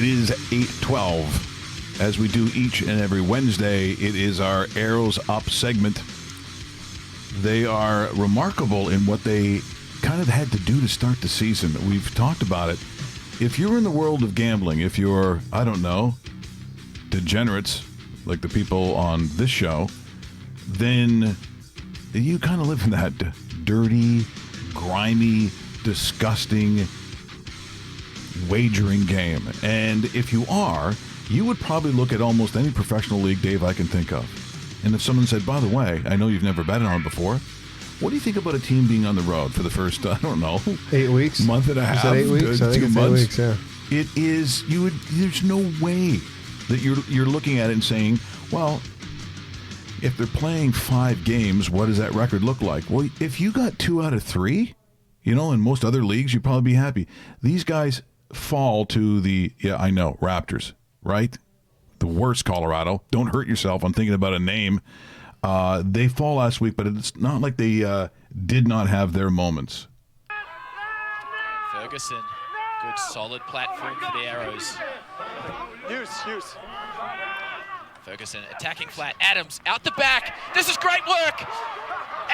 It is 8:12. As we do each and every Wednesday, it is our Arrows Up segment. They are remarkable in what they kind of had to do to start the season. We've talked about it. If you're in the world of gambling, if you're, I don't know, degenerates like the people on this show, then you kind of live in that dirty, grimy, disgusting wagering game. And if you are, you would probably look at almost any professional league, Dave, I can think of. And if someone said, by the way, I know you've never betted on it before, what do you think about a team being on the road for the first, I don't know, 8 weeks? Month and a half? Is that 8 weeks? I think 2 it's months? 8 weeks, yeah. It is, there's no way that you're looking at it and saying, well, if they're playing 5 games, what does that record look like? Well, if you got 2 out of 3, in most other leagues, you'd probably be happy. These guys fall to the, I know, Raptors, right? The worst Colorado. Don't hurt yourself. I'm thinking about a name. They fall last week, but it's not like they did not have their moments. Ferguson, good solid platform for the Arrows. Hughes. Ferguson attacking flat. Adams out the back. This is great work.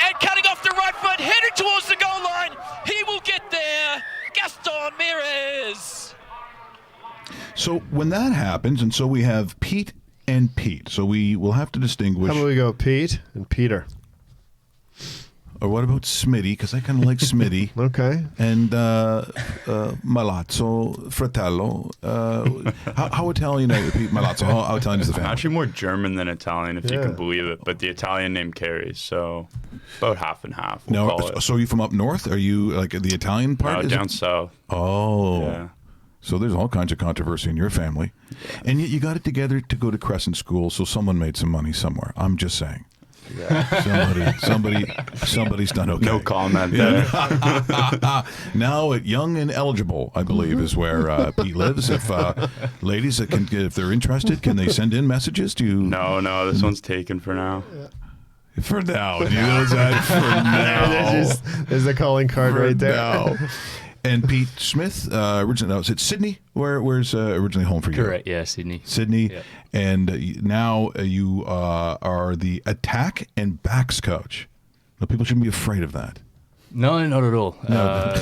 And cutting off the right foot, heading towards the goal line. He will get there. Gaston Mires. So when that happens, and so we have Pete and Pete. So we will have to distinguish. How about we go Pete and Peter? Or what about Smitty? Because I kind of like Smitty. Okay. And Malazzo, Fratello. How Italian are you, Pete Malazzo? How Italian is the I'm family? actually more German than Italian, if you Yeah. can believe it. But the Italian name carries, so about half and half. No, We'll call it. so are you from up north? Are you like the Italian part? No, Is down it? south. Oh. Yeah. So there's all kinds of controversy in your family. Yeah. And yet you got it together to go to Crescent School, so someone made some money somewhere. I'm just saying. Yeah. Somebody's done okay. No comment there. Now at Young and Eligible, I believe, is where Pete lives. If ladies if they're interested, can they send in messages to you? No, this one's taken for now. For now. You know that for now. There's the calling card For right there. now. And Pete Smith, originally, was it Sydney? Where's originally home for you? Correct, yeah, Sydney. Sydney. Yep. And now you are the attack and backs coach. Now, people shouldn't be afraid of that. No, not at all. No.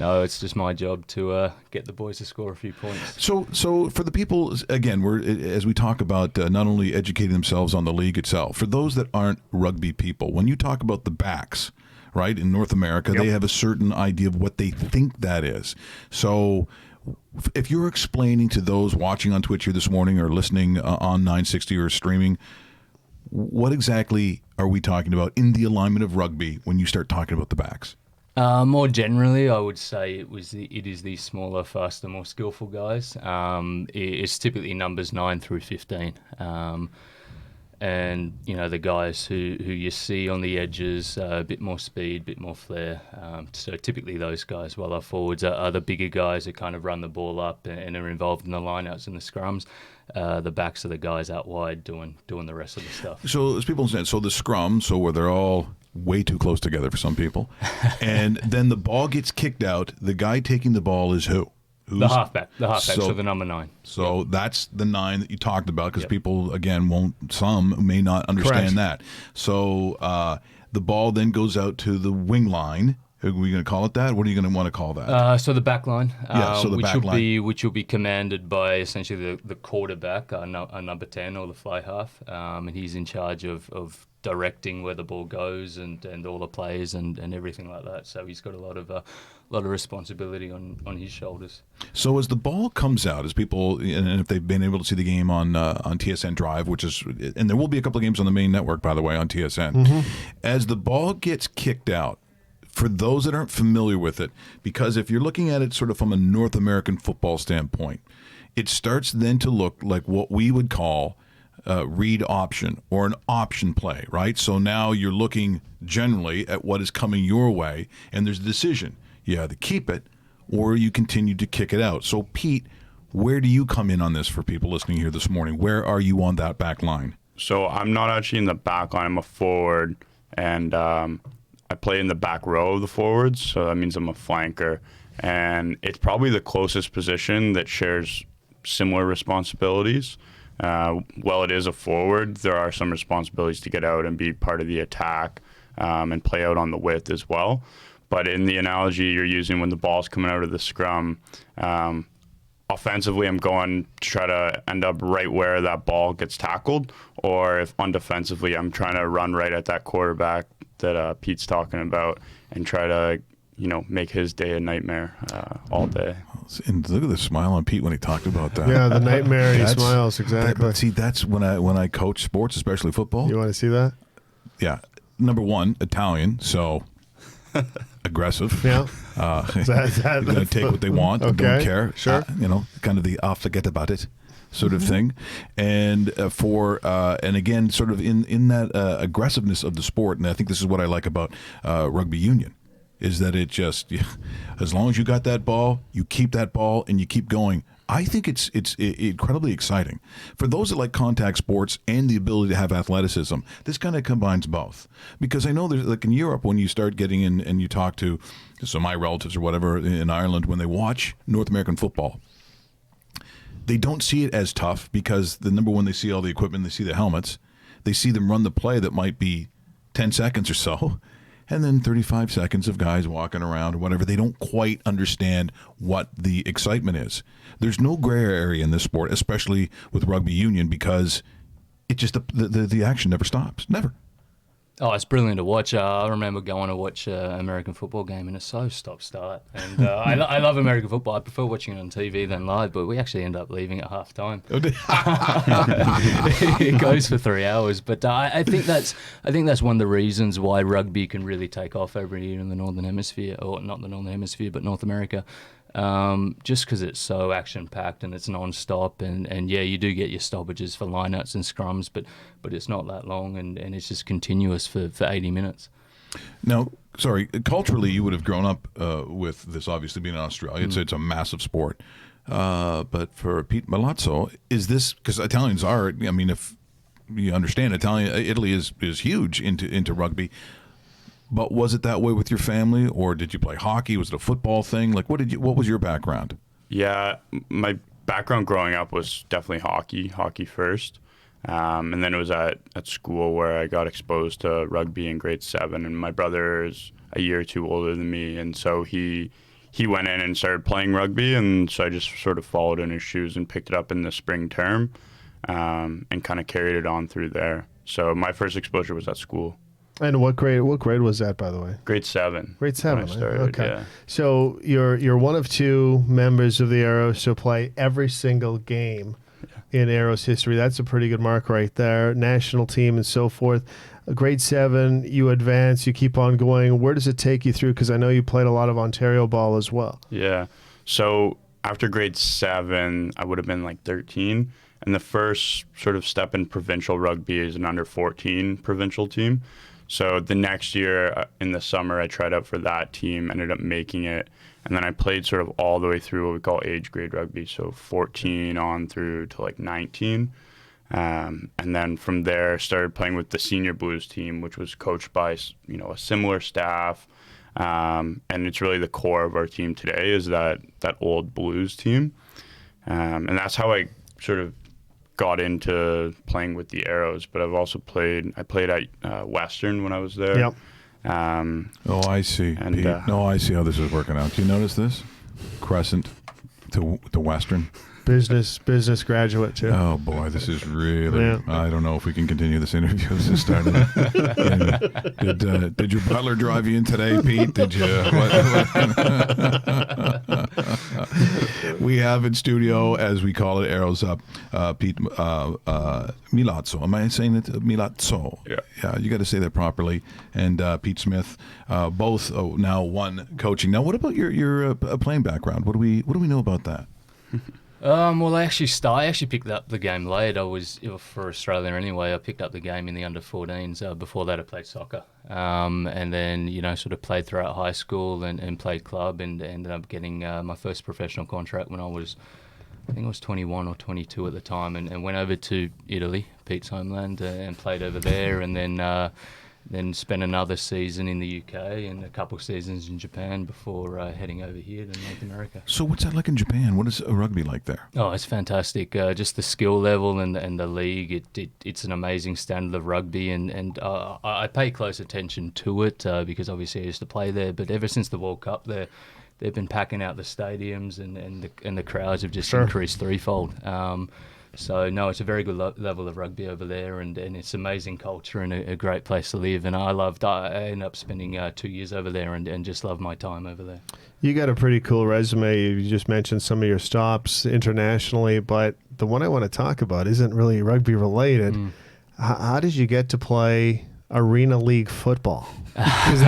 No, it's just my job to get the boys to score a few points. So for the people, again, as we talk about not only educating themselves on the league itself, for those that aren't rugby people, when you talk about the backs, right, in North America, They have a certain idea of what they think that is. So if you're explaining to those watching on Twitch here this morning or listening on 960 or streaming, what exactly are we talking about in the alignment of rugby when you start talking about the backs? More generally, I would say it is the smaller, faster, more skillful guys. It's typically numbers 9 through 15. And, the guys who you see on the edges, a bit more speed, a bit more flair. So typically those guys, while our forwards are the bigger guys who kind of run the ball up and are involved in the lineouts and the scrums. The backs are the guys out wide doing the rest of the stuff. So as people understand, so the scrum, so where they're all way too close together for some people, and then the ball gets kicked out, the guy taking the ball is who? The halfback, so the number 9. So that's the 9 that you talked about, because people, again, some may not understand that. So the ball then goes out to the wing line. Are we going to call it that? What are you going to want to call that? So the back line, which will be commanded by essentially the quarterback, our number 10 or the fly half, and he's in charge of directing where the ball goes and all the plays and everything like that. So he's got a lot of responsibility on his shoulders. So as the ball comes out, as people, and if they've been able to see the game on TSN Drive, which is, and there will be a couple of games on the main network, by the way, on TSN, as the ball gets kicked out, for those that aren't familiar with it, because if you're looking at it sort of from a North American football standpoint, it starts then to look like what we would call read option or an option play, right? So now you're looking generally at what is coming your way, and there's a decision. You either keep it or you continue to kick it out. So, Pete, where do you come in on this for people listening here this morning? Where are you on that back line? So I'm not actually in the back line. I'm a forward, and I play in the back row of the forwards, so that means I'm a flanker. and it's probably the closest position that shares similar responsibilities. While it is a forward, there are some responsibilities to get out and be part of the attack and play out on the width as well. But in the analogy you're using when the ball's coming out of the scrum, offensively I'm going to try to end up right where that ball gets tackled, or if undefensively I'm trying to run right at that quarterback that Pete's talking about and try to make his day a nightmare all day. And look at the smile on Pete when he talked about that. Yeah, the nightmare. He smiles, exactly. See, that's when I coach sports, especially football. You want to see that? Yeah. Number one, Italian, so aggressive. Yeah. They're going to take what they want. Okay, Don't care. sure. Kind of the forget about it sort of thing. And and again, sort of in that aggressiveness of the sport, and I think this is what I like about rugby union, is that it just, as long as you got that ball, you keep that ball and you keep going. I think it's incredibly exciting. For those that like contact sports and the ability to have athleticism, this kind of combines both. Because I know there's, like in Europe, when you start getting in and you talk to some of my relatives or whatever in Ireland, when they watch North American football, they don't see it as tough because number one, they see all the equipment, they see the helmets, they see them run the play that might be 10 seconds or so, and then 35 seconds of guys walking around or whatever. They don't quite understand what the excitement is. There's no gray area in this sport, especially with rugby union, because it just the action never stops. Never. Oh, it's brilliant to watch. I remember going to watch an American football game, and it's so stop-start. And I love American football. I prefer watching it on TV than live, but we actually end up leaving at half-time. It goes for 3 hours. But I think that's one of the reasons why rugby can really take off over here in the Northern Hemisphere, or not the Northern Hemisphere, but North America. Just because it's so action-packed and it's non-stop, and yeah, you do get your stoppages for lineouts and scrums, but it's not that long, and it's just continuous for 80 minutes. Now, sorry, culturally, you would have grown up with this, obviously, being in Australia. It's a massive sport. But for Pete Milazzo, is this, because Italians are, I mean, if you understand, Italy is huge into rugby. But was it that way with your family, or did you play hockey? Was it a football thing? Like, what was your background? Yeah, my background growing up was definitely hockey first. And then it was at school where I got exposed to rugby in grade 7. And my brother is a year or two older than me. And so he went in and started playing rugby. And so I just sort of followed in his shoes and picked it up in the spring term and kind of carried it on through there. So my first exposure was at school. And what grade was that, by the way? Grade 7. Grade 7. When I started, okay. Yeah. So you're one of two members of the Arrows to play every single game in Arrows history. That's a pretty good mark right there. National team and so forth. Grade 7, you advance, you keep on going. Where does it take you through? Because I know you played a lot of Ontario ball as well. Yeah. So after grade 7, I would have been like 13. And the first sort of step in provincial rugby is an under 14 provincial team. So the next year in the summer, I tried out for that team, ended up making it. And then I played sort of all the way through what we call age grade rugby. So 14 on through to like 19. And then from there, started playing with the senior Blues team, which was coached by, a similar staff. And it's really the core of our team today is that old Blues team. And that's how I sort of got into playing with the Arrows, but I've also played at Western when I was there. Yep. I see. And, Pete. I see how this is working out. Do you notice this? Crescent to Western. Business graduate too. Oh boy, this is really. Yeah. I don't know if we can continue this interview as it started. Did your butler drive you in today, Pete? Did you? We have in studio, as we call it, Arrows Up, Pete Milazzo. Am I saying it? Milazzo. Yeah. Yeah, you got to say that properly. And Pete Smith, both now one coaching. Now, what about your playing background? What do we know about that? Well, I actually picked up the game late. I was, for Australia anyway, I picked up the game in the under-14s. Before that, I played soccer. And then, sort of played throughout high school and played club and ended up getting my first professional contract when I think I was 21 or 22 at the time, and went over to Italy, Pete's homeland, and played over there. And then then spent another season in the UK and a couple seasons in Japan before heading over here to North America. So what's that like in Japan? What is rugby like there? Oh, it's fantastic. Just the skill level and the league. It's an amazing standard of rugby, and I pay close attention to it because obviously I used to play there. But ever since the World Cup, they've been packing out the stadiums, and the crowds have just increased threefold. So, no, it's a very good level of rugby over there, and it's amazing culture and a great place to live. And I ended up spending 2 years over there and just loved my time over there. You got a pretty cool resume. You just mentioned some of your stops internationally, but the one I want to talk about isn't really rugby related. How did you get to play Arena League football? Because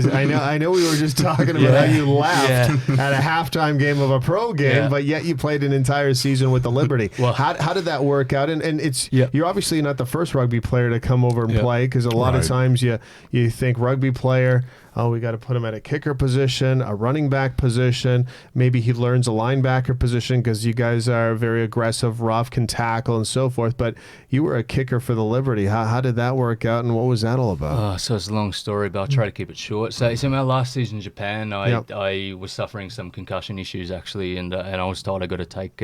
I know we were just talking about how you laughed at a halftime game of a pro game, but yet you played an entire season with the Liberty. Well, how did that work out? And it's you're obviously not the first rugby player to come over and play, because a lot of times you think rugby player, oh, we got to put him at a kicker position, a running back position. Maybe he learns a linebacker position because you guys are very aggressive, rough, can tackle, and so forth. But you were a kicker for the Liberty. How did that work out, and what was that all about? So it's a long story, but I'll try to keep it short. So my last season in Japan, I was suffering some concussion issues, actually, and I was told I got to take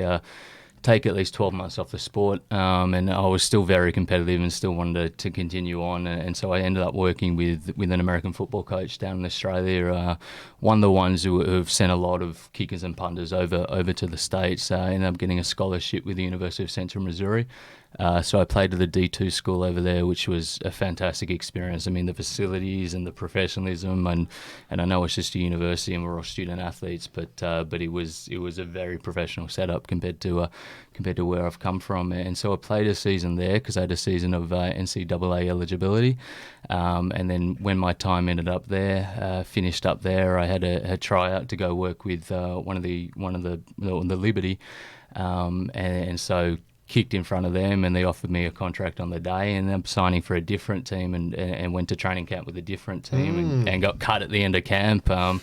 at least 12 months off the sport, and I was still very competitive and still wanted to continue on, and so I ended up working with an American football coach down in Australia, one of the ones who have sent a lot of kickers and punters over to the States. I ended up getting a scholarship with the University of Central Missouri. So I played at the D2 school over there, which was a fantastic experience. I mean, the facilities and the professionalism, and I know it's just a university and we're all student athletes, but it was a very professional setup compared to where I've come from. And so I played a season there because I had a season of NCAA eligibility, and then when my time ended up there, finished up there, I had a tryout to go work with one of the Liberty, and so kicked in front of them, and they offered me a contract on the day, and I'm signing for a different team, and went to training camp with a different team, and got cut at the end of camp, and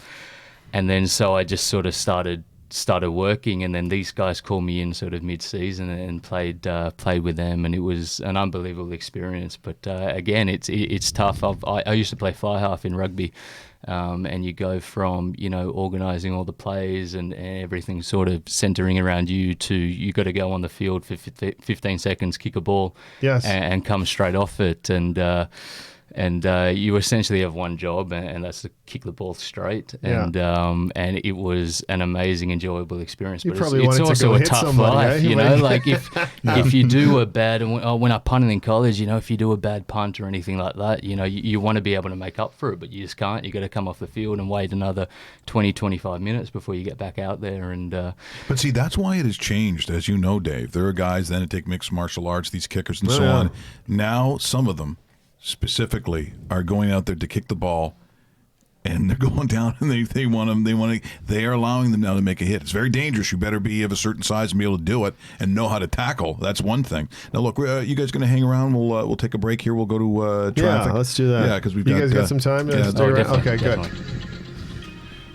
then so I just sort of started working, and then these guys called me in sort of mid-season and played with them, and it was an unbelievable experience. But again, it's tough. I used to play fly half in rugby. And you go from, organising all the plays and everything sort of centering around you to you got to go on the field for 15 seconds, kick a ball, and come straight off it. And you essentially have one job, and that's to kick the ball straight. And it was an amazing, enjoyable experience. But it's also a tough life, like if you do a bad, when I punted in college, if you do a bad punt or anything like that, you want to be able to make up for it, but you just can't. You got to come off the field and wait another 20, 25 minutes before you get back out there. And but see, that's why it has changed, as you know, Dave. There are guys then that take mixed martial arts, these kickers and so on. Now, some of them specifically are going out there to kick the ball, and they're going down, and they are allowing them now to make a hit. It's very dangerous. You better be of a certain size and be able to do it and know how to tackle. That's one thing. Now look, you guys going to hang around? We'll take a break here. We'll go to traffic. Yeah, let's do that. Yeah, because you guys got some time. Okay, good.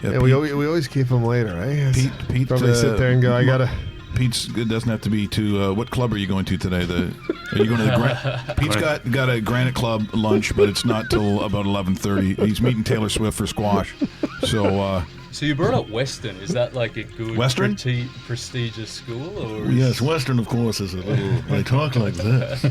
Yeah, we always keep them later, right? Pete probably sit there and go, I gotta. It doesn't have to be to what club are you going to today? Are you going to the Pete's got a Granite Club lunch, but it's not till about 11:30. He's meeting Taylor Swift for squash. So you brought up Western. Is that like a good Western? Prestigious school? Or yes, Western, of course, is a little. They talk like this.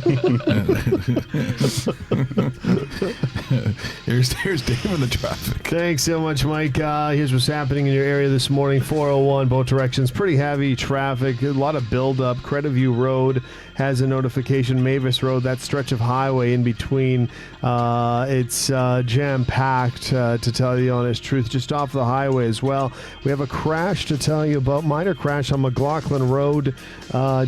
Here's Dave in the traffic. Thanks so much, Mike. Here's what's happening in your area this morning. 401, both directions. Pretty heavy traffic. A lot of buildup. Credit Road has a notification. Mavis Road, that stretch of highway in between, it's jam-packed, to tell you the honest truth, just off the highway as well. We have a crash to tell you about, minor crash on McLaughlin Road,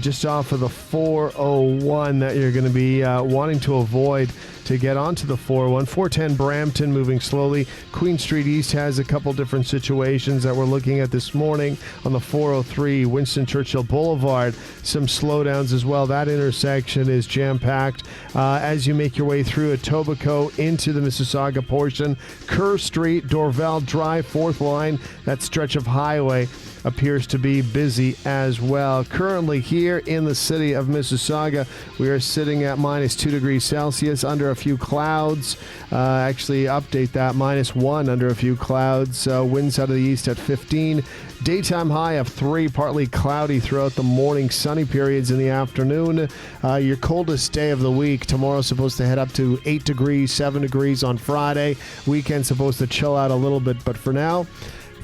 just off of the 401 that you're going to be wanting to avoid to get onto the 401. 410 Brampton moving slowly. Queen Street East has a couple different situations that we're looking at this morning. On the 403 Winston Churchill Boulevard, some slowdowns as well. That intersection is jam-packed. As you make your way through Etobicoke into the Mississauga portion, Kerr Street, Dorval Drive, 4th line, 69. That stretch of highway appears to be busy as well. Currently here in the city of Mississauga, we are sitting at minus 2 degrees Celsius, under a few clouds. Actually, update that, -1 under a few clouds. Winds out of the east at 15. Daytime high of 3, partly cloudy throughout the morning, sunny periods in the afternoon. Your coldest day of the week. Tomorrow's supposed to head up to 8 degrees, 7 degrees on Friday. Weekend supposed to chill out a little bit, but for now,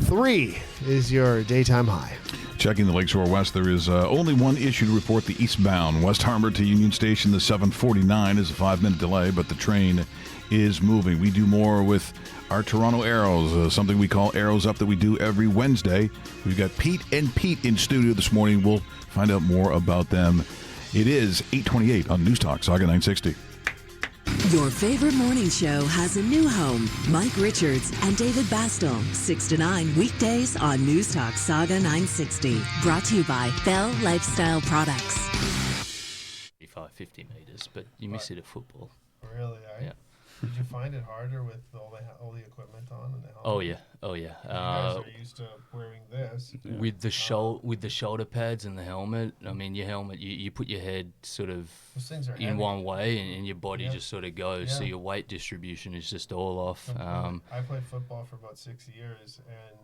3 is your daytime high. Checking the Lakeshore West, there is only one issue to report: the eastbound West Harbour to Union Station. The 749 is a 5-minute delay, but the train is moving. We do more with our Toronto Arrows, something we call Arrows Up that we do every Wednesday. We've got Pete and Pete in studio this morning. We'll find out more about them. It is 8:28 on News Talk, Saga 960. Your favorite morning show has a new home. Mike Richards and David Bastel, 6 to 9 weekdays on News Talk Saga 960. Brought to you by Bell Lifestyle Products. 50 meters, but you miss it at football. Really? Yeah. Did you find it harder with all the equipment on and the helmet? Oh yeah. You guys are used to wearing this. With the shoulder pads and the helmet. I mean, your helmet, you put your head sort of Those things are in heavy. one way, and your body Yeah. just sort of goes. So Yeah. your weight distribution is just all off. I played football for about 6 years, and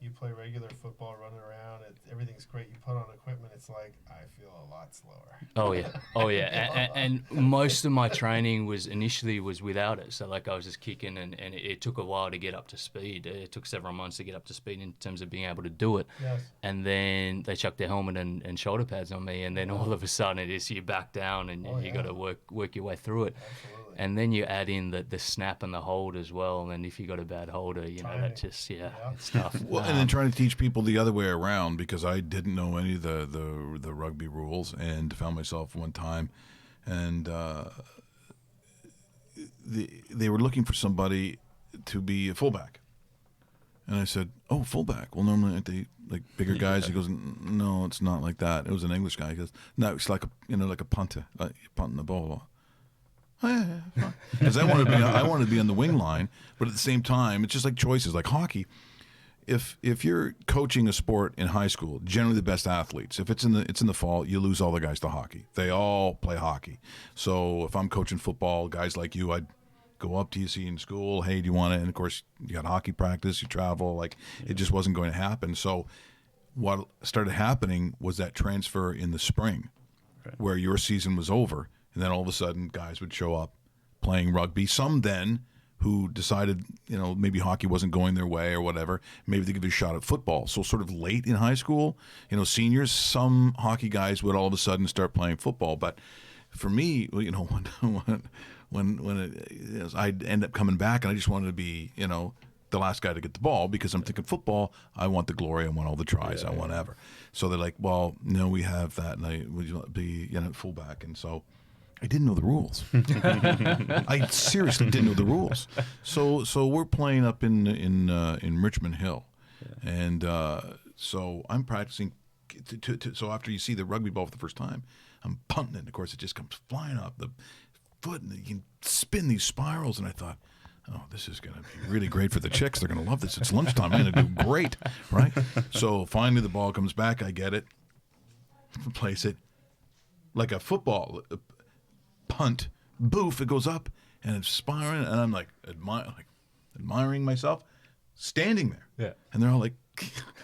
you play regular football, running around, everything's great. You put on equipment, it's like, I feel a lot slower. Oh yeah. And most of my training was initially without it. So like I was just kicking, and it took a while to get up to speed. It took several months to get up to speed in terms of being able to do it. Yes. And then they chucked their helmet and shoulder pads on me, and then all of a sudden it is you back down, and you got to work your way through it. Absolutely. And then you add in the snap and the hold as well. And if you got a bad holder, that just it's tough. Well, and then trying to teach people the other way around, because I didn't know any of the rugby rules, and found myself one time, and they were looking for somebody to be a fullback, and I said, "Oh, fullback. Well, normally aren't they like bigger guys?" He goes, "No, it's not like that." It was an English guy. He goes, "No, it's like like a punter, like you're punting the ball." Oh, yeah. Because I wanted to be on the wing line, but at the same time, it's just like choices, like hockey. If you're coaching a sport in high school, generally the best athletes, if it's in the fall, you lose all the guys to hockey. They all play hockey. So if I'm coaching football, guys like you, I'd go up to you, see you in school. Hey, do you want to? And of course, you got hockey practice, you travel. It just wasn't going to happen. So what started happening was that transfer in the spring, where your season was over. And then all of a sudden, guys would show up playing rugby. Some then who decided, maybe hockey wasn't going their way or whatever, maybe they give it a shot at football. So sort of late in high school, seniors, some hockey guys would all of a sudden start playing football. But for me, when I'd end up coming back, and I just wanted to be, the last guy to get the ball, because I'm thinking football, I want the glory, I want all the tries, I want ever. So they're like, well, no, we have that, and would you be fullback? And so I didn't know the rules. I seriously didn't know the rules. So we're playing up in Richmond Hill, and so I'm practicing. So after you see the rugby ball for the first time, I'm punting it. And of course, it just comes flying up the foot, and you can spin these spirals. And I thought, oh, this is going to be really great for the chicks. They're going to love this. It's lunchtime. I'm going to do great, right? So finally, the ball comes back. I get it, place it like a football. Punt, boof, it goes up, and it's spiraling, and I'm like admiring myself, standing there. Yeah. And they're all like,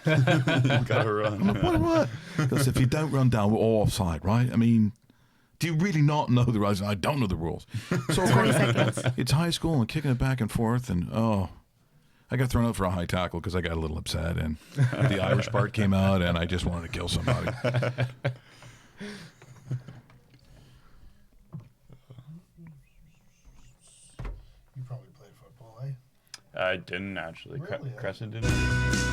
Gotta run. I'm like, what? Because if you don't run down, we're all offside, right? I mean, do you really not know the rules? I don't know the rules. So 20 seconds. It's high school, and kicking it back and forth, and I got thrown out for a high tackle because I got a little upset, and the Irish part came out, and I just wanted to kill somebody. You probably played football, eh? I didn't actually. Really? Crescent didn't.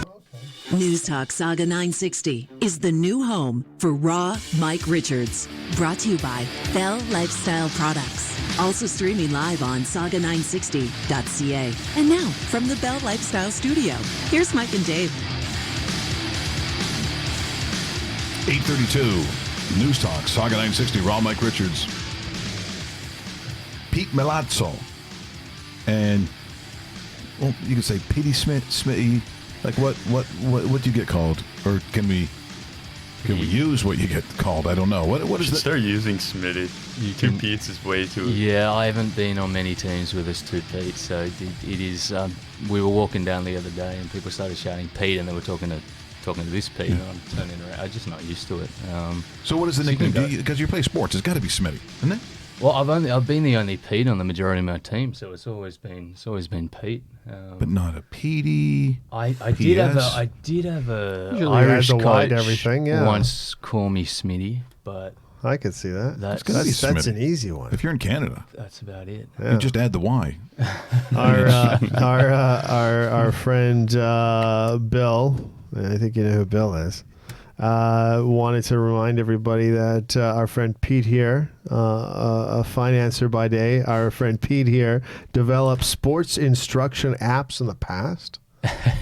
Okay. News Talk Saga 960 is the new home for Raw Mike Richards. Brought to you by Bell Lifestyle Products. Also streaming live on saga960.ca. And now, from the Bell Lifestyle Studio, here's Mike and Dave. 8:32, News Talk, Saga 960, Raw Mike Richards. Pete Milazzo. And, well, you could say Petey Smitty, Like what do you get called, or can we use what you get called? I don't know. What is that? Start using Smitty. Two Pete's is way too. Yeah, I haven't been on many teams with us two Pete, so it is. We were walking down the other day and people started shouting Pete, and they were talking to this Pete, and I'm turning around. I'm just not used to it. So what is the nickname? Because you play sports, it's got to be Smitty, isn't it? Well, I've been the only Pete on the majority of my team, so it's always been Pete. But not a Petey. I did have a Usually Irish has a wide coach everything, yeah. once call me Smitty, but I could see that. That's That's an easy one. If you're in Canada, that's about it. you just add the Y. Our friend Bill, I think you know who Bill is, wanted to remind everybody that our friend Pete here, a financer by day, our friend Pete here developed sports instruction apps in the past.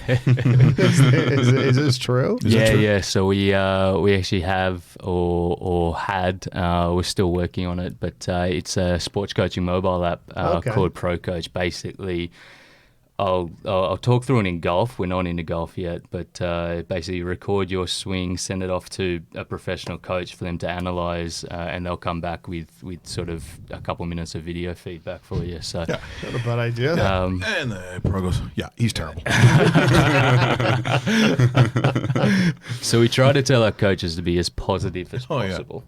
Is this true? Yeah. So we actually have or had. We're still working on it, but it's a sports coaching mobile app called Pro Coach. Basically, I'll talk through it in golf. We're not into golf yet, but basically record your swing, send it off to a professional coach for them to analyze, and they'll come back with sort of a couple minutes of video feedback for you. So not a bad idea. And the pro goes, yeah, he's terrible. So we try to tell our coaches to be as positive as possible.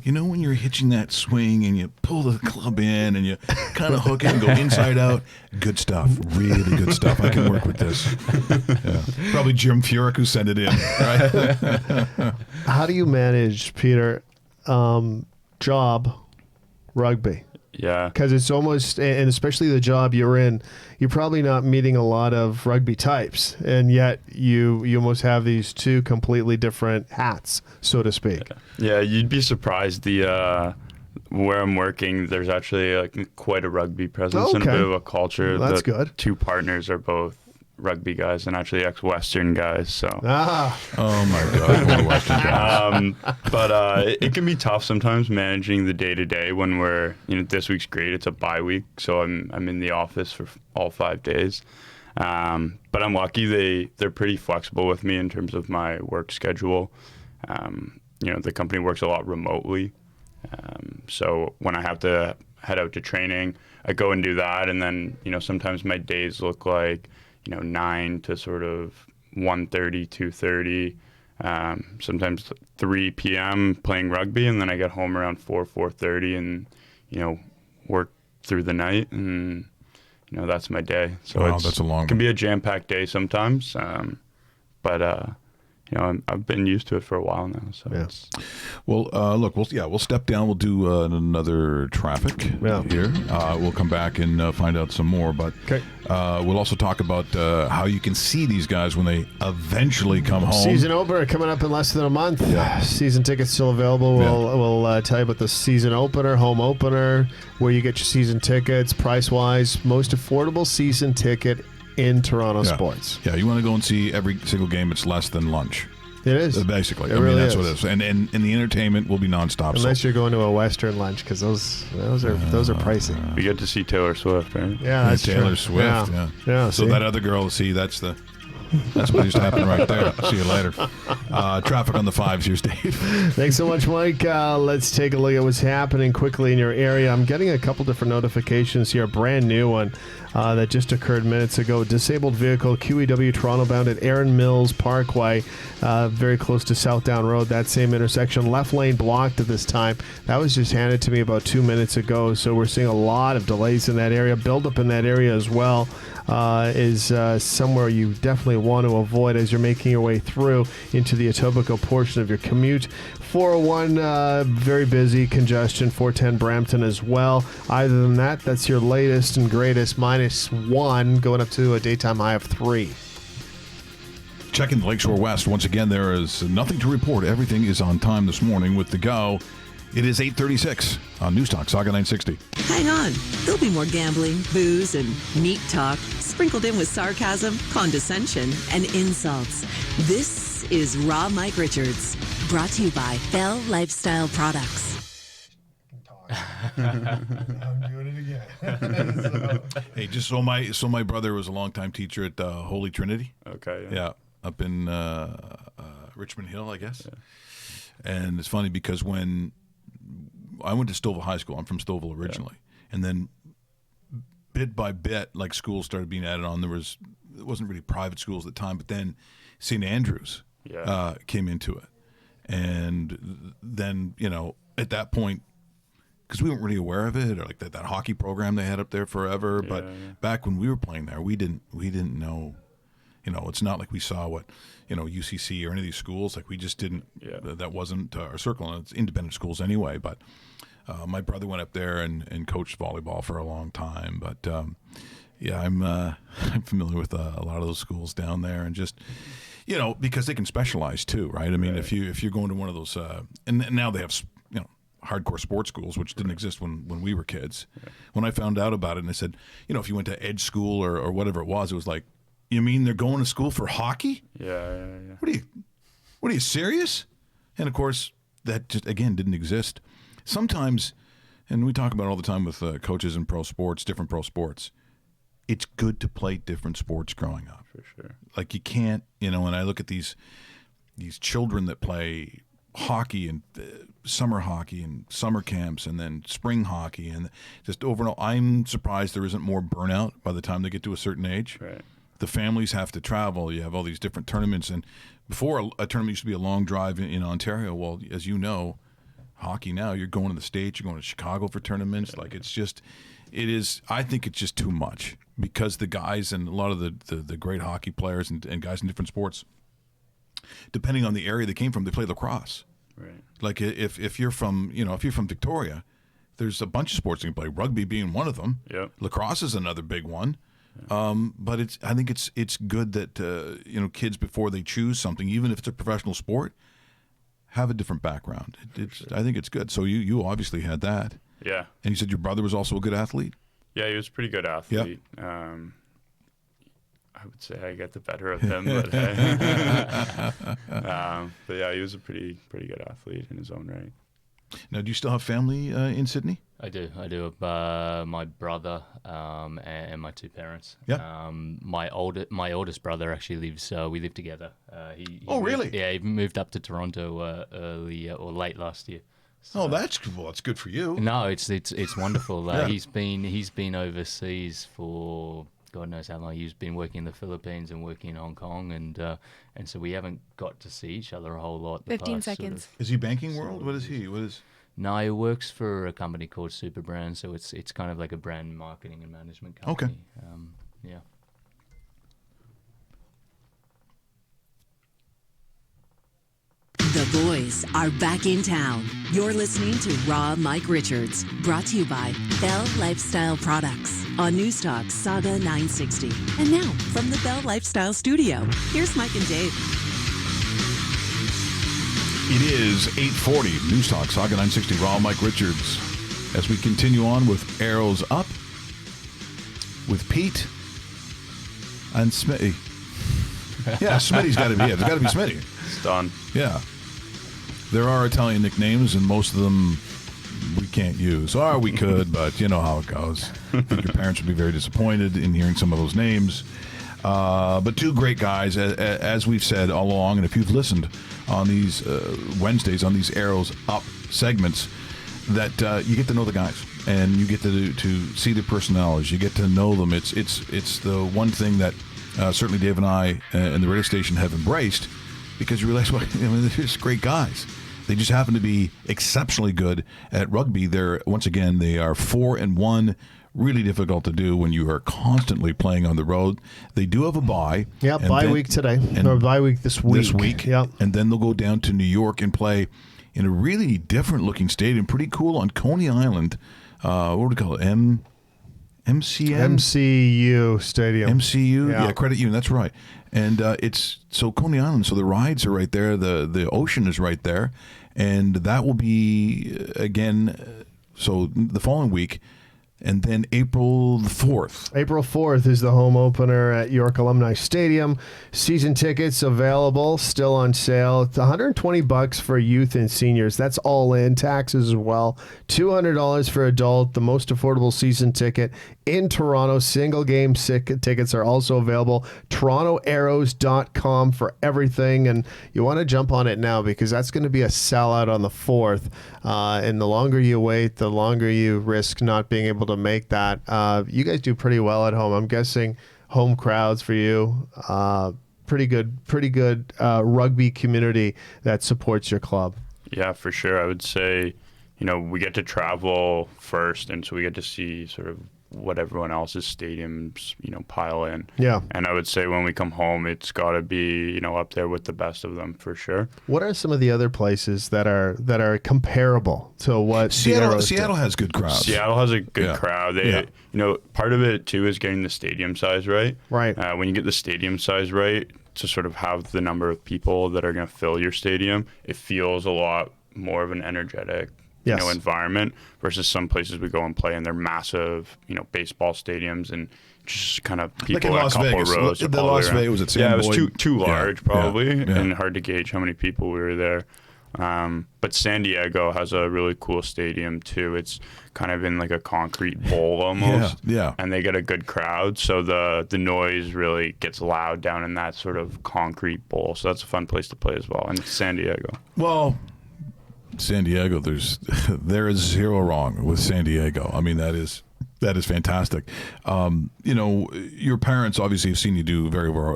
You know, when you're hitching that swing and you pull the club in and you kind of hook it and go inside out, good stuff, really good stuff. I can work with this. Yeah. Probably Jim Furyk who sent it in. Right? How do you manage, Peter, job rugby? Yeah. Because it's almost, and especially the job you're in, you're probably not meeting a lot of rugby types, and yet you almost have these two completely different hats, so to speak. Yeah, you'd be surprised. Where I'm working, there's actually like quite a rugby presence and a bit of a culture. Well, that's good. Two partners are both rugby guys and actually ex-Western guys. So. Oh my God, Western guys. But it can be tough sometimes managing the day-to-day when this week's great. It's a bye week, so I'm in the office for all 5 days. But I'm lucky they're pretty flexible with me in terms of my work schedule. The company works a lot remotely. So when I have to head out to training, I go and do that. And then, sometimes my days look like, 9 to sort of 1:30, 2:30, sometimes 3 p.m. playing rugby. And then I get home around 4:30 and, work through the night. And, that's my day. So that's a long one. It can be a jam-packed day sometimes. But I've been used to it for a while now. So it's... Well, look, we'll step down. We'll do another traffic here. We'll come back and find out some more. But we'll also talk about how you can see these guys when they eventually come home. Season opener coming up in less than a month. Yeah. Season tickets still available. We'll tell you about the season opener, home opener, where you get your season tickets, price-wise, most affordable season ticket in Toronto sports. Yeah, you want to go and see every single game, it's less than lunch. It is. Basically. Really that's is. what it is. And the entertainment will be nonstop. Unless you're going to a Western lunch, because those are pricey. We get to see Taylor Swift, right? Yeah, that's Taylor true. Swift, yeah. So that other girl, that's what used to happen right there. See you later. Traffic on the 5s. Here's Dave. Thanks so much, Mike. Let's take a look at what's happening quickly in your area. I'm getting a couple different notifications here. A brand new one that just occurred minutes ago. Disabled vehicle, QEW Toronto bound at Erin Mills Parkway, very close to South Down Road, that same intersection. Left lane blocked at this time. That was just handed to me about 2 minutes ago, so we're seeing a lot of delays in that area. Build-up in that area as well is somewhere you definitely want to avoid as you're making your way through into the Etobicoke portion of your commute. 401, very busy, congestion. 410 Brampton as well. Other than that, that's your latest and greatest. -1, going up to a daytime high of 3. Checking the Lakeshore West. Once again, there is nothing to report. Everything is on time this morning with the go. It is 8:36 on Newstalk, Saga 960. Hang on. There'll be more gambling, booze, and meat talk, sprinkled in with sarcasm, condescension, and insults. This is Raw Mike Richards, brought to you by Bell Lifestyle Products. I'm doing it again. Hey, just so my brother was a longtime teacher at Holy Trinity. Okay. Yeah, up in Richmond Hill, I guess. Yeah. And it's funny because when I went to Stouffville High School, I'm from Stouffville originally, and then bit by bit, like schools started being added on. It wasn't really private schools at the time, but then St. Andrews came into it, and then at that point, because we weren't really aware of it, or like that hockey program they had up there forever. Yeah, but back when we were playing there, we didn't know. It's not like we saw what UCC or any of these schools. Like we just didn't. Yeah. That wasn't our circle, and it's independent schools anyway. But my brother went up there and coached volleyball for a long time. But I'm familiar with a lot of those schools down there, and just because they can specialize too, right? I mean, if you're going to one of those, and now they have hardcore sports schools, which didn't exist when we were kids. Yeah. When I found out about it, and I said, if you went to Edge School or whatever it was like, you mean they're going to school for hockey? Yeah. What are you serious? And of course, that just again didn't exist. Sometimes, and we talk about it all the time with coaches in different pro sports. It's good to play different sports growing up. For sure. Like you can't, when I look at these children that play hockey and summer hockey and summer camps and then spring hockey and just overall, I'm surprised there isn't more burnout by the time they get to a certain age. Right. The families have to travel. You have all these different tournaments, and before a tournament used to be a long drive in Ontario. Well, as you know, hockey now, you're going to the States, you're going to Chicago for tournaments. Yeah. Like it is. I think it's just too much because the guys and a lot of the great hockey players and guys in different sports, depending on the area they came from, they play lacrosse. Right. Like if you're from Victoria, there's a bunch of sports you can play. Rugby being one of them. Yep. Lacrosse is another big one. But I think it's good that kids, before they choose something, even if it's a professional sport, have a different background. I think it's good. So you obviously had that. Yeah. And you said your brother was also a good athlete? Yeah, he was a pretty good athlete. Yeah. I would say I got the better of him, but yeah, he was a pretty good athlete in his own right. Now, do you still have family in Sydney? I do. My brother and my two parents. Yeah. My oldest brother actually lives. We live together. Really? Yeah, he moved up to Toronto early or late last year. So, that's good for you. No, it's wonderful. Yeah. He's been overseas for God knows how long. He's been working in the Philippines and working in Hong Kong, and so we haven't got to see each other a whole lot. 15 seconds. Is he banking world? What is he? What is? No, he works for a company called Superbrand, so it's kind of like a brand marketing and management company. Okay. Yeah. The boys are back in town. You're listening to Raw Mike Richards, brought to you by Bell Lifestyle Products on News Talk Saga 960. And now, from the Bell Lifestyle Studio, here's Mike and Dave. It is 8:40, News Talk Saga 960, Raw Mike Richards. As we continue on with Arrows Up, with Pete and Smitty. Yeah, Smitty's got to be it. There's got to be Smitty. It's done. Yeah. There are Italian nicknames, and most of them we can't use. Or we could, but you know how it goes. I think your parents would be very disappointed in hearing some of those names. But two great guys, as we've said all along, and if you've listened on these Wednesdays, on these Arrows Up segments, that you get to know the guys, and you get to see their personalities. You get to know them. It's the one thing that certainly Dave and I and the radio station have embraced, because you realize, well, they're just great guys. They just happen to be exceptionally good at rugby. They are 4-1. Really difficult to do when you are constantly playing on the road. They do have a bye. Yeah, bye week today. Or bye week this week. Yeah. And then they'll go down to New York and play in a really different looking stadium. Pretty cool on Coney Island. What do we call it? MCM? MCU Stadium. MCU? Yeah, Credit Union. That's right. And it's so Coney Island. So the rides are right there. The ocean is right there. And that will be, again, so the following week, And then April the 4th. April 4th is the home opener at York Alumni Stadium. Season tickets available, still on sale. It's $120 for youth and seniors. That's all in, taxes as well. $200 for adult, the most affordable season ticket in Toronto. Single game tickets are also available. TorontoArrows.com for everything. And you want to jump on it now because that's going to be a sellout on the 4th. And the longer you wait, the longer you risk not being able to make that. You guys do pretty well at home. I'm guessing home crowds for you. Pretty good rugby community that supports your club. Yeah, for sure. I would say, we get to travel first, and so we get to see sort of what everyone else's stadiums, pile in. Yeah. And I would say when we come home, it's got to be, up there with the best of them for sure. What are some of the other places that are comparable to what Seattle has good crowds. Seattle has a good crowd. They, part of it too is getting the stadium size right. Right. When you get the stadium size right, to sort of have the number of people that are going to fill your stadium, it feels a lot more of an energetic environment versus some places we go and play and they're massive, baseball stadiums and just kind of people like in in Las a couple Vegas. rows. The Las Vegas was at Sam it was Boyd. too large probably Yeah. and hard to gauge how many people we were there. But San Diego has a really cool stadium too. It's kind of in like a concrete bowl almost. Yeah. And they get a good crowd. So the noise really gets loud down in that sort of concrete bowl. So that's a fun place to play as well. And San Diego. Well, San Diego, there is zero wrong with San Diego. I mean, that is fantastic. Your parents obviously have seen you do very well,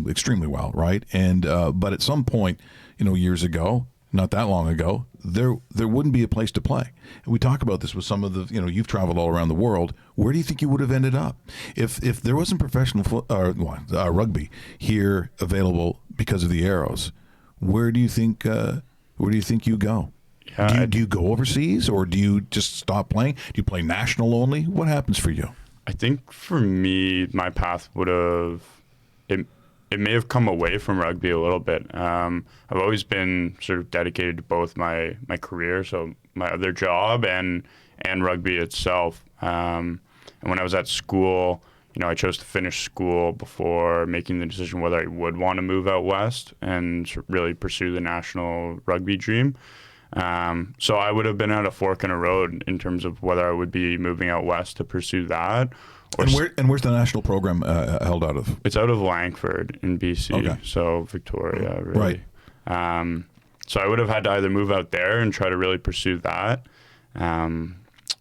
extremely well, right? And but at some point, years ago, not that long ago, there wouldn't be a place to play. And we talk about this with some of the, you've traveled all around the world. Where do you think you would have ended up if there wasn't professional rugby here available because of the Arrows? Where do you think you go? Yeah, Do you go overseas or do you just stop playing? Do you play national only? What happens for you? I think for me, my path would have it may have come away from rugby a little bit. I've always been sort of dedicated to both my career, so my other job and rugby itself. And when I was at school, I chose to finish school before making the decision whether I would want to move out west and really pursue the national rugby dream. So I would have been at a fork in a road in terms of whether I would be moving out west to pursue that. And where's the national program held out of? It's out of Langford in BC, so Victoria, really. Right. So I would have had to either move out there and try to really pursue that,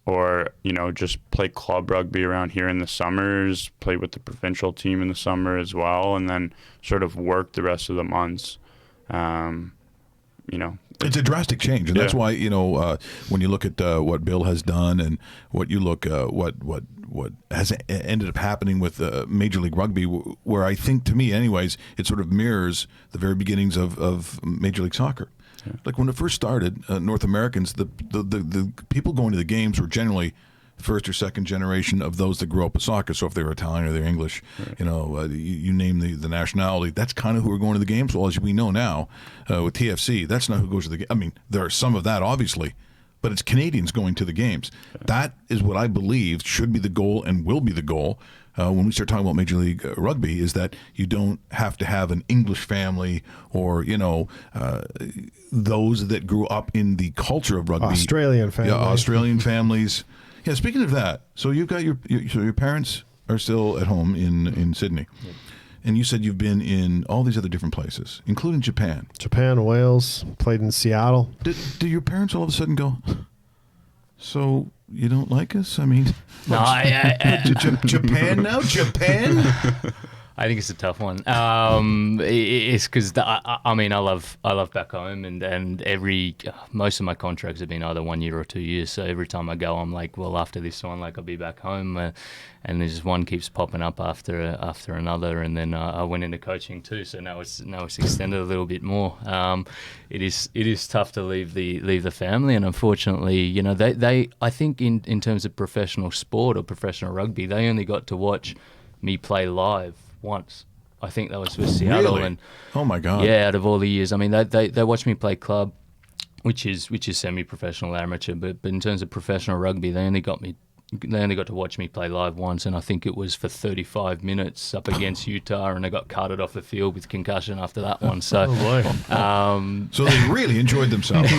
or just play club rugby around here in the summers, play with the provincial team in the summer as well, and then sort of work the rest of the months. It's a drastic change, and that's why when you look at what Bill has done and what you look what has ended up happening with Major League Rugby, where I think, to me anyways, it sort of mirrors the very beginnings of Major League Soccer. Yeah. Like when it first started, North Americans, the people going to the games were generally first or second generation of those that grew up with soccer. So if they were Italian or they're English, right. You name the nationality, that's kind of who are going to the games. Well, as we know now, with TFC, that's not who goes to the game. I mean, there are some of that, obviously, but it's Canadians going to the games. Yeah. That is what I believe should be the goal and will be the goal when we start talking about Major League Rugby, is that you don't have to have an English family or, those that grew up in the culture of rugby. Australian families. Yeah, Australian families. Yeah, speaking of that, so you've got your parents are still at home in Sydney. Yep. And you said you've been in all these other different places, including Japan. Japan, Wales, played in Seattle. Did your parents all of a sudden go, so you don't like us? I mean, no, Japan now? Japan? I think it's a tough one. It's because I love back home, and most of my contracts have been either 1 year or 2 years. So every time I go, I'm like, well, after this one, I'll be back home, and there's one keeps popping up after another, and then I went into coaching too. So now it's extended a little bit more. It is tough to leave the family, and unfortunately, they I think in terms of professional sport or professional rugby, they only got to watch me play live once. I think that was for Seattle. Really? And oh my God. Yeah, out of all the years. I mean, they watched me play club, which is semi-professional amateur, but in terms of professional rugby, they only got they only got to watch me play live once, and I think it was for 35 minutes up against Utah, and I got carted off the field with concussion after that one. So, so they really enjoyed themselves.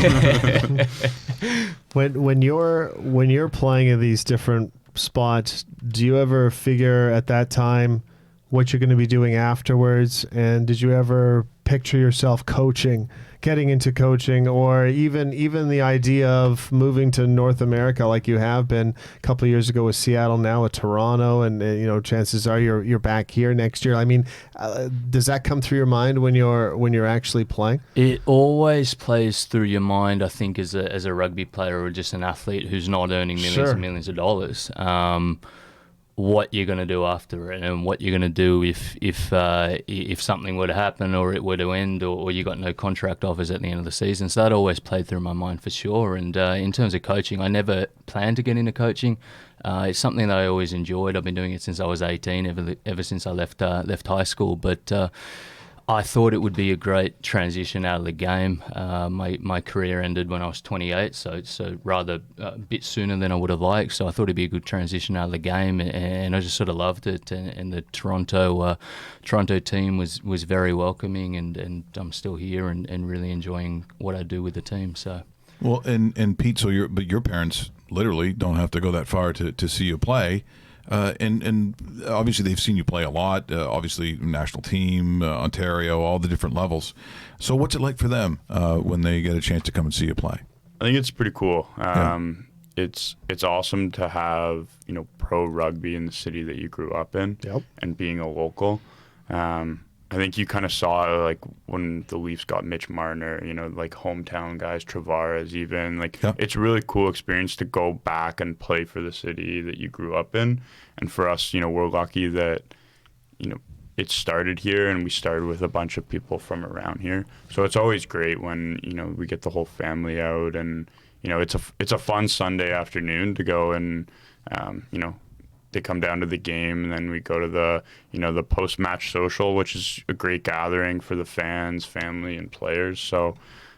When you're playing in these different spots, do you ever figure at that time what you're going to be doing afterwards? And did you ever picture yourself getting into coaching, or even the idea of moving to North America like you have been a couple of years ago with Seattle, now with Toronto, and chances are you're back here next year. I mean, does that come through your mind when you're actually playing? It always plays through your mind, I think, as a rugby player or just an athlete who's not earning millions and millions of dollars. What you're going to do after it, and what you're going to do if something were to happen, or it were to end, or you got no contract offers at the end of the season. So that always played through my mind for sure. And in terms of coaching, I never planned to get into coaching. It's something that I always enjoyed. I've been doing it since I was 18, ever since I left high school. But I thought it would be a great transition out of the game. My career ended when I was 28, so rather a bit sooner than I would have liked. So I thought it'd be a good transition out of the game, and I just sort of loved it. And the Toronto team was very welcoming, and I'm still here and really enjoying what I do with the team. So. Well, and Pete, so your parents literally don't have to go that far to see you play. And obviously they've seen you play a lot, obviously national team, Ontario, all the different levels. So what's it like for them when they get a chance to come and see you play? I think it's pretty cool. It's awesome to have, pro rugby in the city that you grew up in, and being a local. I think you kind of saw, like, when the Leafs got Mitch Marner, like hometown guys, Tavares even. It's a really cool experience to go back and play for the city that you grew up in. And for us, we're lucky that, it started here, and we started with a bunch of people from around here. So it's always great when, we get the whole family out, and, it's a fun Sunday afternoon to go and, they come down to the game, and then we go to the, the post-match social, which is a great gathering for the fans, family, and players. So,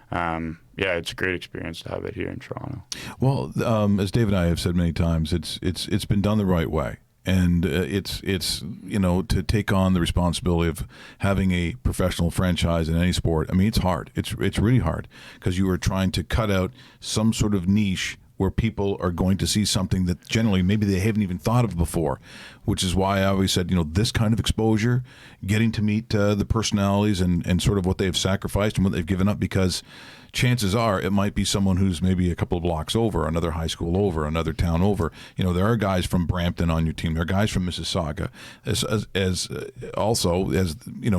it's a great experience to have it here in Toronto. Well, as Dave and I have said many times, it's been done the right way, and it's to take on the responsibility of having a professional franchise in any sport. I mean, it's hard. It's really hard, because you are trying to cut out some sort of niche where people are going to see something that generally maybe they haven't even thought of before, which is why I always said, this kind of exposure, getting to meet the personalities and sort of what they've sacrificed and what they've given up, because chances are it might be someone who's maybe a couple of blocks over, another high school over, another town over. There are guys from Brampton on your team. There are guys from Mississauga. As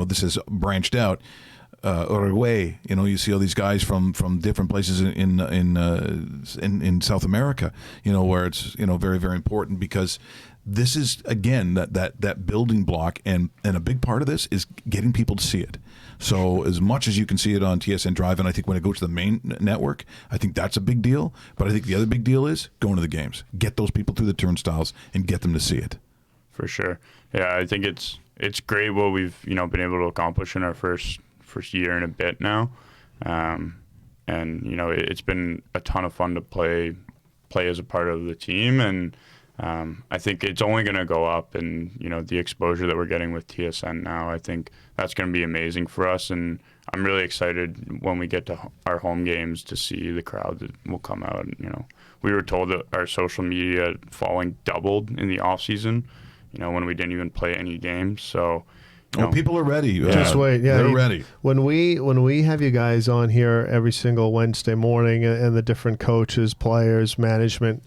this has branched out. Uruguay, you see all these guys from different places in South America, where it's very, very important, because this is, again, that building block, and a big part of this is getting people to see it. So as much as you can see it on TSN Drive, and I think when it goes to the main network, I think that's a big deal. But I think the other big deal is going to the games, get those people through the turnstiles, and get them to see it. For sure, yeah, I think it's great what we've been able to accomplish in our first year and a bit now, and it's been a ton of fun to play as a part of the team, and I think it's only going to go up, and the exposure that we're getting with TSN now, I think that's going to be amazing for us, and I'm really excited when we get to our home games to see the crowd that will come out. We were told that our social media following doubled in the off season, when we didn't even play any games, so. People are ready. Just wait. Yeah, they're ready. When we have you guys on here every single Wednesday morning, and the different coaches, players, management,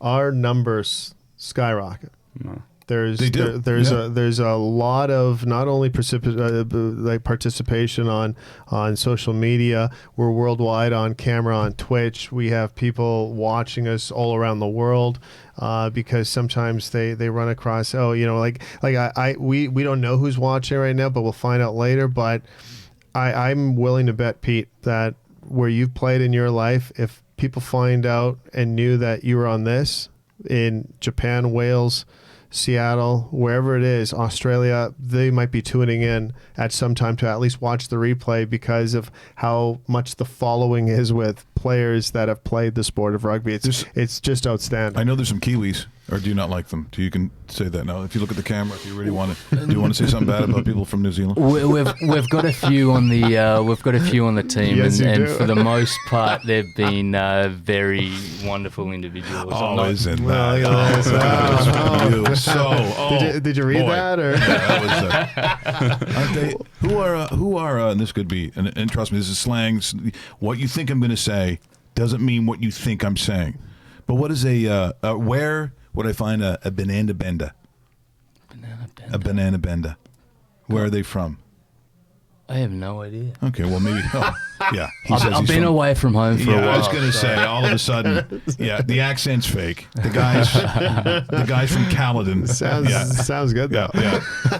our numbers skyrocket. No. There's a lot of not only participation on social media. We're worldwide on camera on Twitch. We have people watching us all around the world, because sometimes they run across we don't know who's watching right now, but we'll find out later. But I'm willing to bet, Pete, that where you've played in your life, if people find out and knew that you were on this in Japan, Wales, Seattle, wherever it is, Australia, they might be tuning in at some time to at least watch the replay, because of how much the following is with players that have played the sport of rugby. It's just outstanding. I know there's some Kiwis Or do you not like them? You can say that now. If you look at the camera, if you really want to, do you want to say something bad about people from New Zealand? We've got a few on the team, Yes, and for the most part, they've been very wonderful individuals. Isn't that? Did you read that? Or? Yeah, that was, aren't they? Who are? And this could be. And trust me, this is slang. What you think I'm going to say doesn't mean what you think I'm saying. But what is where would I find a banana benda? A banana benda. Where are they from? I have no idea. Okay, well maybe. Yeah, I've been away from home for a while. I was going to say, all of a sudden, the accent's fake. The guys from Caledon. Sounds good though.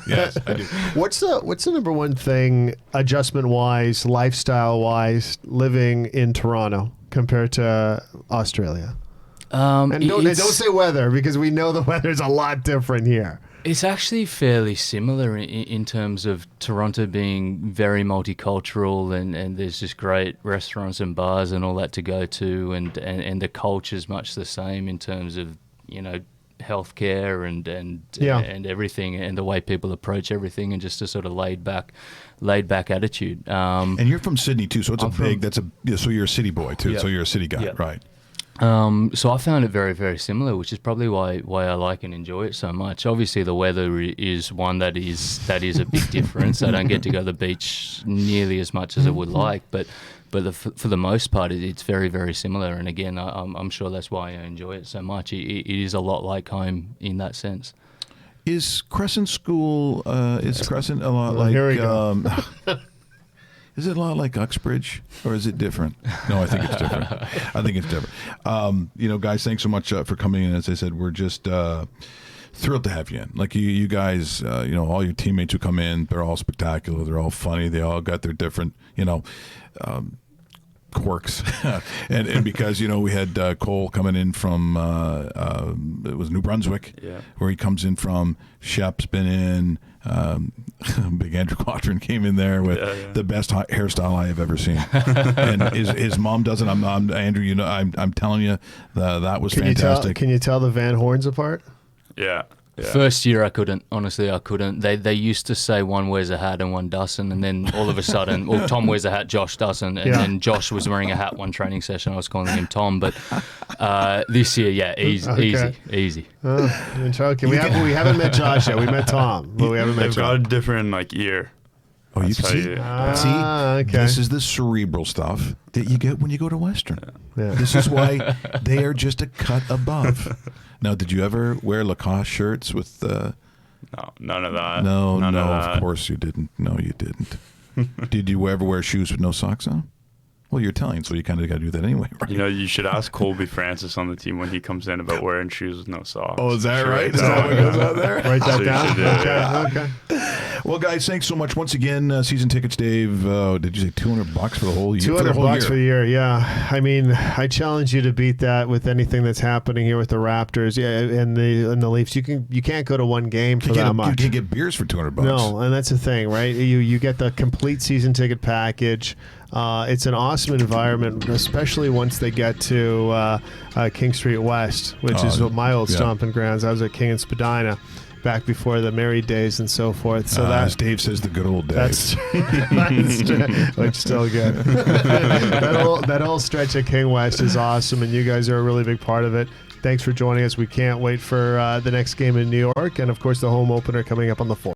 Yes, I do. What's the number one thing, adjustment wise, lifestyle wise, living in Toronto compared to Australia? And don't say weather, because we know the weather's a lot different here. It's actually fairly similar in terms of Toronto being very multicultural, and there's just great restaurants and bars and all that to go to, and the culture's much the same in terms of, healthcare and everything, and the way people approach everything, and just a sort of laid back attitude. And you're from Sydney too, so so you're a city boy too, so you're a city guy, right? So I found it very, very similar, which is probably why I like and enjoy it so much. Obviously, the weather is one that is a big difference. I don't get to go to the beach nearly as much as I would like, but for the most part, it's very, very similar. And again, I'm sure that's why I enjoy it so much. It is a lot like home in that sense. Is Crescent School? Is Crescent a lot like? Here we go. Is it a lot like Uxbridge, or is it different? No, I think it's different. Guys, thanks so much for coming in. As I said, we're just thrilled to have you in. Like you guys, all your teammates who come in, they're all spectacular. They're all funny. They all got their different, quirks. and because, we had Cole coming in from, it was New Brunswick, where he comes in from. Shep's been in. Big Andrew Quatrin came in there with the best hairstyle I have ever seen, and his mom does it. I'm Andrew. I'm telling you, that was fantastic. Can you tell the Van Horns apart? Yeah. First year I couldn't. Honestly, I couldn't. They used to say one wears a hat and one doesn't, and then all of a sudden, Tom wears a hat, Josh doesn't, and then Josh was wearing a hat one training session. I was calling him Tom, but this year, easy. Okay. We haven't met Josh yet. We met Tom, but we haven't met Josh. They've got a different ear. Oh, you can see. Okay. This is the cerebral stuff that you get when you go to Western. Yeah. This is why they are just a cut above. Now, did you ever wear Lacoste shirts with? No, none of that. No, of course you didn't. No, you didn't. Did you ever wear shoes with no socks on? Well, you're Italian, so you kind of got to do that anyway, right? You should ask Colby Francis on the team when he comes in about wearing shoes with no socks. Oh, is that right? Is that what goes out there? Write that down. Okay. Well, guys, thanks so much once again. Season tickets, Dave. Did you say $200 for the whole year? $200 for the year. Yeah. I mean, I challenge you to beat that with anything that's happening here with the Raptors, and the Leafs. You can't go to one game for that much. You can't get beers for $200. No, and that's the thing, right? You get the complete season ticket package. It's an awesome environment, especially once they get to King Street West, which is my old stomping grounds. I was at King and Spadina back before the married days and so forth. So as Dave says, the good old days. Which still good. that whole stretch at King West is awesome, and you guys are a really big part of it. Thanks for joining us. We can't wait for the next game in New York, and of course the home opener coming up on the 4th.